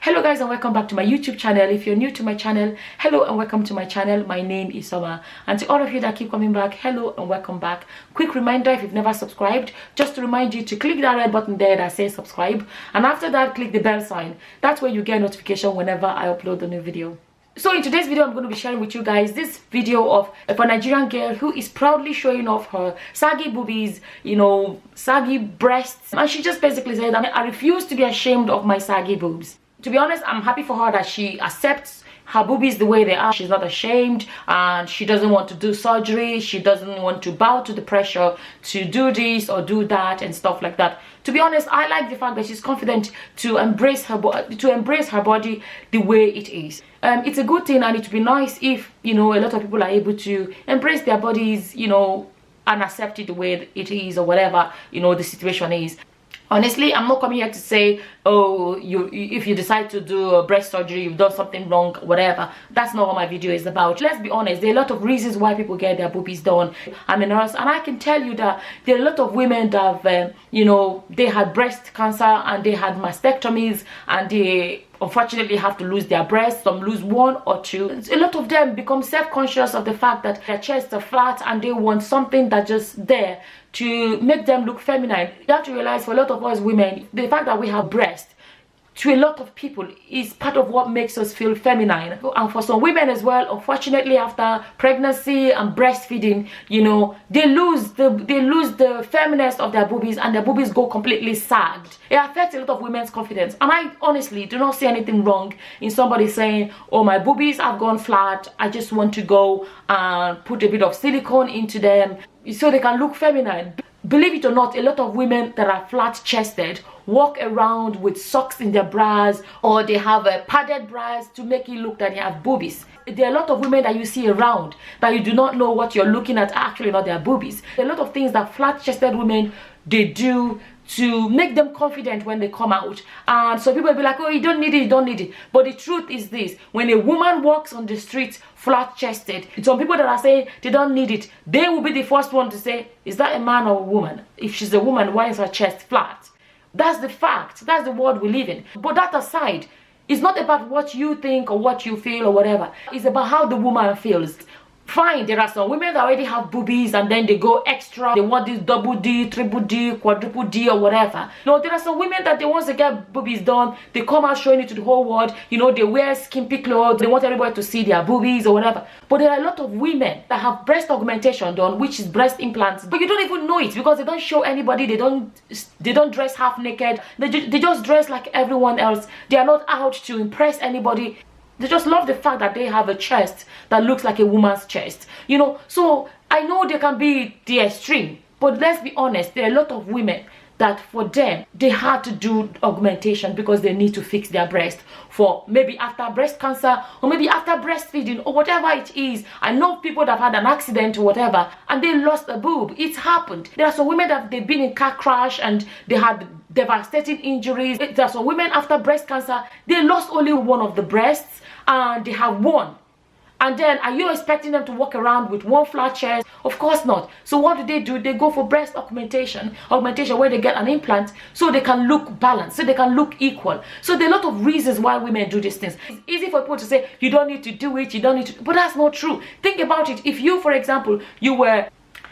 Hello guys, and welcome back to my YouTube channel. If you're new to my channel, hello and welcome to my channel. My name is Summer, and to all of you that keep coming back, hello and welcome back. Quick reminder, if you've never subscribed, just to remind you to click that red button there that says subscribe, and after that click the bell sign. That's where you get a notification whenever I upload a new video. So in today's video, I'm going to be sharing with you guys this video of a Nigerian girl who is proudly showing off her saggy boobies, saggy breasts, and she just basically said, I refuse to be ashamed of my saggy boobs. To be honest, I'm happy for her that she accepts her boobies the way they are. She's not ashamed, and she doesn't want to do surgery. She doesn't want to bow to the pressure to do this or do that and stuff like that. To be honest, I like the fact that she's confident to embrace her body the way it is. It's a good thing, and it would be nice if a lot of people are able to embrace their bodies, and accept it the way it is, or whatever the situation is. Honestly, I'm not coming here to say, oh, if you decide to do a breast surgery, you've done something wrong, whatever. That's not what my video is about. Let's be honest, there are a lot of reasons why people get their boobies done. I'm a nurse, and I can tell you that there are a lot of women that have, they had breast cancer and they had mastectomies, and they unfortunately have to lose their breasts. Some lose one or two. A lot of them become self-conscious of the fact that their chests are flat, and they want something that's just there to make them look feminine. You have to realize, for a lot of us women, the fact that we have breasts, to a lot of people, is part of what makes us feel feminine. And for some women as well, unfortunately, after pregnancy and breastfeeding, they lose the feminine of their boobies, and their boobies go completely sagged. It affects a lot of women's confidence, and I honestly do not see anything wrong in somebody saying, oh, my boobies have gone flat, I just want to go and put a bit of silicone into them so they can look feminine. Believe it or not, a lot of women that are flat-chested walk around with socks in their bras, or they have padded bras to make it look that they have boobies. There are a lot of women that you see around that you do not know what you're looking at actually not their boobies. There are a lot of things that flat-chested women, they do to make them confident when they come out, and so people will be like, oh, you don't need it, you don't need it. But the truth is this: when a woman walks on the street flat-chested, some people that are saying they don't need it, they will be the first one to say, is that a man or a woman? If she's a woman, why is her chest flat? That's the fact. That's the world we live in. But that aside, it's not about what you think or what you feel or whatever. It's about how the woman feels. Fine, there are some women that already have boobies and then they go extra. They want this double D, triple D, quadruple D or whatever. There are some women that they want to get boobies done, they come out showing it to the whole world. They wear skimpy clothes, they want everybody to see their boobies or whatever. But there are a lot of women that have breast augmentation done, which is breast implants, but you don't even know it because they don't show anybody. They don't dress half naked. They just dress like everyone else. They are not out to impress anybody. They just love the fact that they have a chest that looks like a woman's chest. So I know they can be the extreme, but let's be honest, there are a lot of women that for them, they had to do augmentation because they need to fix their breast, for maybe after breast cancer, or maybe after breastfeeding, or whatever it is. I know people that have had an accident or whatever, and they lost a boob. It's happened. There are some women that they've been in car crash and they had devastating injuries. There are some women after breast cancer, they lost only one of the breasts, and they have one. And then are you expecting them to walk around with one flat chest? Of course not. So what do? They go for breast augmentation where they get an implant so they can look balanced, so they can look equal. So there are a lot of reasons why women do these things. It's easy for people to say, you don't need to do it, you don't need to, but that's not true. Think about it. If you, for example,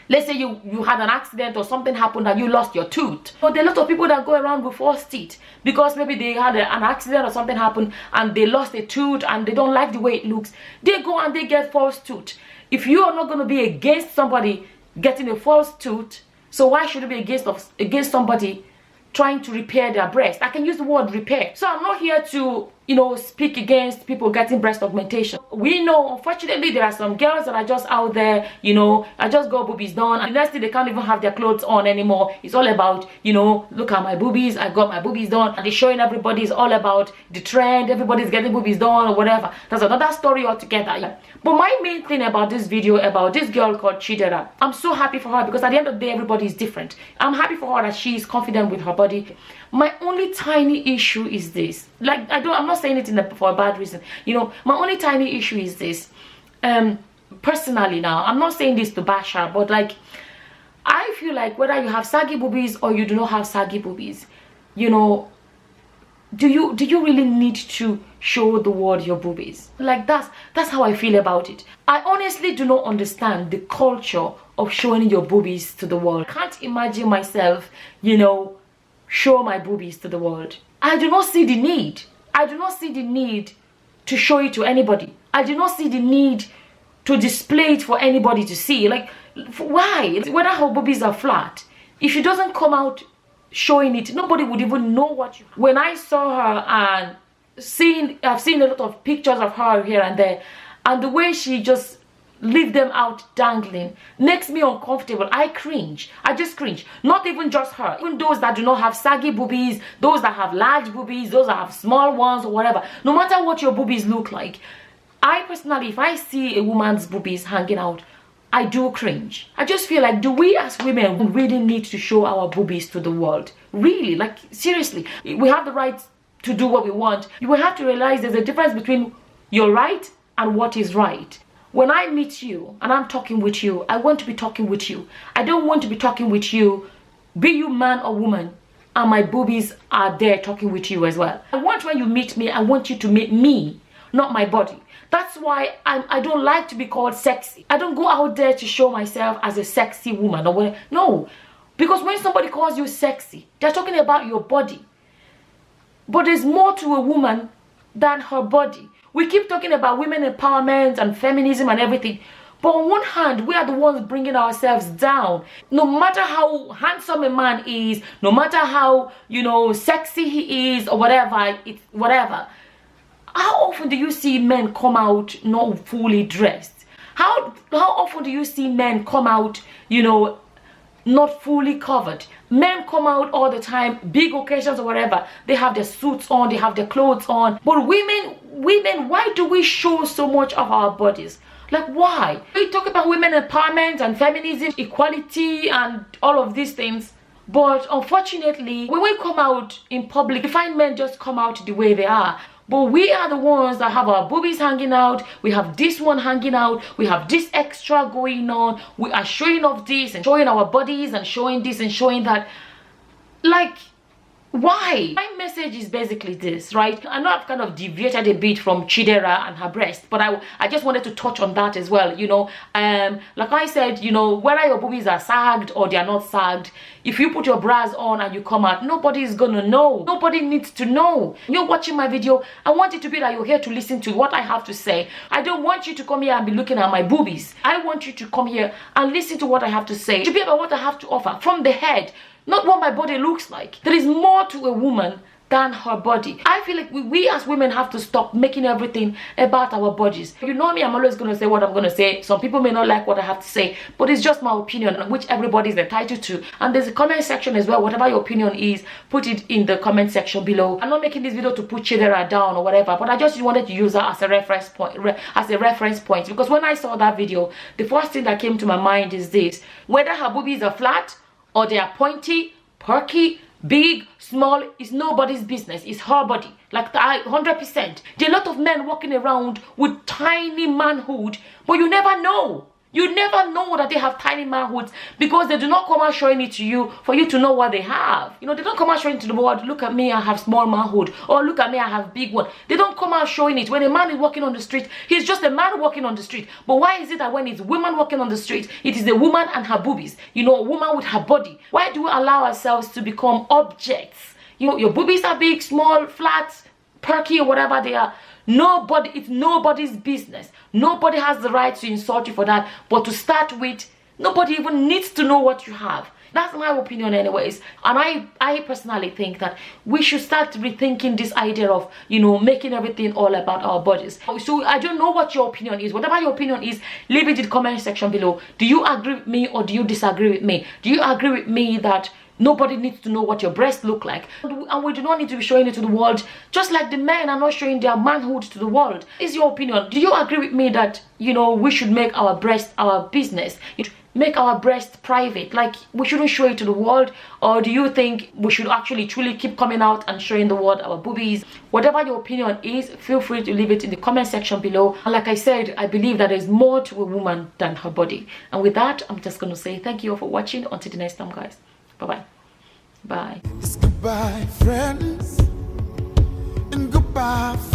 let's say you had an accident or something happened and you lost your tooth. But there are a lot of people that go around with false teeth because maybe they had an accident or something happened and they lost a tooth and they don't like the way it looks. They go and they get false tooth. If you are not going to be against somebody getting a false tooth, so why should it be against somebody trying to repair their breast? I can use the word repair. So I'm not here to speak against people getting breast augmentation. We know, unfortunately, there are some girls that are just out there, I just got boobies done, and the next thing they can't even have their clothes on anymore. It's all about, look at my boobies, I got my boobies done, and they're showing everybody. It's all about the trend, everybody's getting boobies done or whatever. That's another story altogether. Yeah. But my main thing about this video, about this girl called Chidera, I'm so happy for her because at the end of the day, everybody is different. I'm happy for her that she's confident with her body. My only tiny issue is this. I'm not saying it for a bad reason. My only tiny issue is this. Personally now, I'm not saying this to bash her, but I feel like whether you have saggy boobies or you do not have saggy boobies, do you really need to show the world your boobies? Like, that's how I feel about it. I honestly do not understand the culture of showing your boobies to the world. I can't imagine myself, you know, show my boobies to the world. I do not see the need. I do not see the need to show it to anybody. I do not see the need to display it for anybody to see. Like, why? Whether her boobies are flat, if she doesn't come out showing it, nobody would even know what you. When I saw her and I've seen a lot of pictures of her here and there, and the way she just leave them out dangling makes me uncomfortable. I cringe. I just cringe. Not even just her, even those that do not have saggy boobies, those that have large boobies, those that have small ones or whatever. No matter what your boobies look like, I personally, if I see a woman's boobies hanging out, I do cringe. I just feel like, do we as women really need to show our boobies to the world? Really? Like, seriously, we have the right to do what we want. You will have to realize there's a difference between your right and what is right. When I meet you and I'm talking with you, I want to be talking with you. I don't want to be talking with you, be you man or woman, and my boobies are there talking with you as well. I want, when you meet me, I want you to meet me, not my body. That's why I don't like to be called sexy. I don't go out there to show myself as a sexy woman or whatever. No, because when somebody calls you sexy, they're talking about your body. But there's more to a woman than her body. We keep talking about women empowerment and feminism and everything, but on one hand, we are the ones bringing ourselves down. No matter how handsome a man is, no matter how, you know, sexy he is or whatever, whatever. How often do you see men come out not fully dressed? How often do you see men come out, you know, not fully covered? Men come out all the time, big occasions or whatever, they have their suits on, they have their clothes on. But women, why do we show so much of our bodies? Like, why? We talk about women empowerment and feminism, equality and all of these things, but unfortunately, when we come out in public, we find men just come out the way they are. But we are the ones that have our boobies hanging out. We have this one hanging out. We have this extra going on. We are showing off this and showing our bodies and showing this and showing that. Like, why? My message is basically this, right? I know I've kind of deviated a bit from Chidera and her breast, but I just wanted to touch on that as well, you know. Like I said, you know, whether your boobies are sagged or they are not sagged, if you put your bras on and you come out, nobody is gonna know. Nobody needs to know. You're watching my video, I want it to be that you're here to listen to what I have to say. I don't want you to come here and be looking at my boobies. I want you to come here and listen to what I have to say. It should be about what I have to offer from the head, not what my body looks like. There is more to a woman than her body. I feel like we as women have to stop making everything about our bodies. You know me, I'm always going to say what I'm going to say. Some people may not like what I have to say, but it's just my opinion, which everybody is entitled to. And there's a comment section as well. Whatever your opinion is, put it in the comment section below. I'm not making this video to put Chidera down or whatever, but I just wanted to use her as a reference point, because when I saw that video, the first thing that came to my mind is this: whether her boobies are flat or they are pointy, perky, big, small, is nobody's business. It's her body. Like, 100%. There are a lot of men walking around with tiny manhood, but you never know. You never know that they have tiny manhoods, because they do not come out showing it to you for you to know what they have. You know, they don't come out showing it to the world. Look at me, I have small manhood. Or look at me, I have big one. They don't come out showing it. When a man is walking on the street, he's just a man walking on the street. But why is it that when it's women walking on the street, it is a woman and her boobies? You know, a woman with her body. Why do we allow ourselves to become objects? You know, your boobies are big, small, flat, perky, or whatever they are. Nobody, it's nobody's business. Nobody has the right to insult you for that. But to start with, nobody even needs to know what you have. That's my opinion anyways. And I personally think that we should start rethinking this idea of, you know, making everything all about our bodies. So I don't know what your opinion is. Whatever your opinion is, leave it in the comment section below. Do you agree with me or do you disagree with me? Do you agree with me that nobody needs to know what your breasts look like, and we do not need to be showing it to the world, just like the men are not showing their manhood to the world? Is your opinion? Do you agree with me that, you know, we should make our breast our business, make our breast private, like we shouldn't show it to the world? Or do you think we should actually truly keep coming out and showing the world our boobies? Whatever your opinion is, feel free to leave it in the comment section below. And like I said, I believe that there's more to a woman than her body. And with that, I'm just going to say thank you all for watching. Until the next time, guys. Bye-bye. Bye. It's goodbye, friends. cry